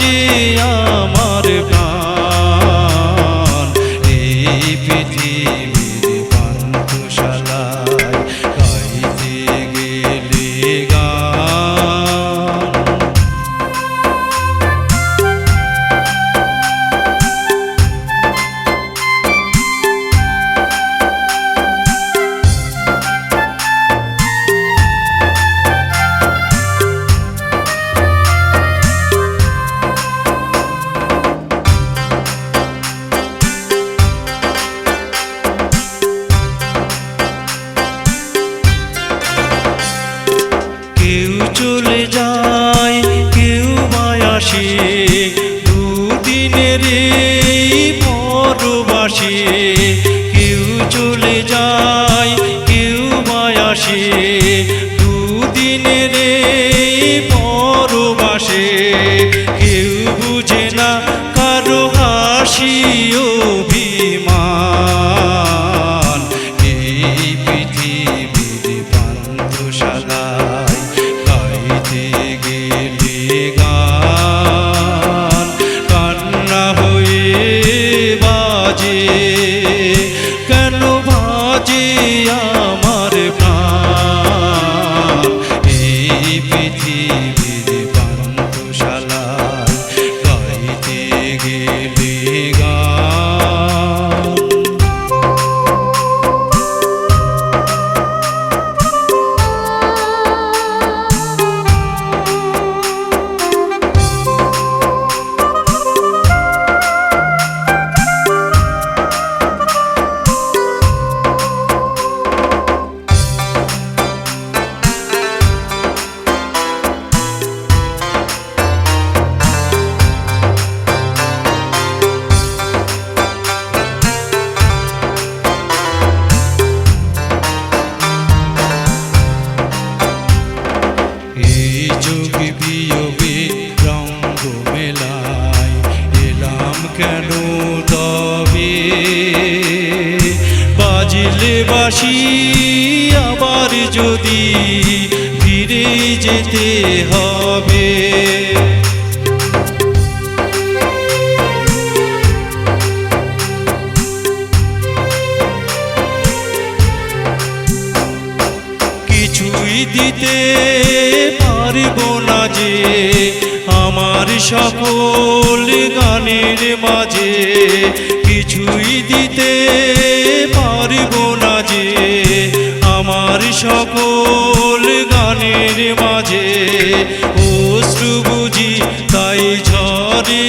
বাজে আমার প্রাণ এই পৃথিবীর পান্থশালায় গাইতে গেলে গান। কেউ চলে যায় কেউ বা আসে দুদিনের এই পরবাসে। কেউ চলে যায় কেউ বা আসে দুদিনের এই পরবাসে। কেউ বুঝে না কারো হাসি অভিমান এই পৃথিবীর পান্থশালায় গাইতে গেলে গান। কান্না হয়ে বাজে কেন বাজে আমার প্রাণ এই পৃথিবীর পান্থশালায় গাইতে গেলে গান। এই যোগ বিয়োগে রঙ্গ মেলায় এলাম কেন তবে? বাজলে বাঁশি আবার যদি ফিরে যেতে হবে। কিছুই দিতে পারবো না যে আমার সকল গানের মাঝে। কিছুই দিতে পারবো না যে আমার সকল গানের মাঝে। অশ্রু বুঝি তাই ঝরে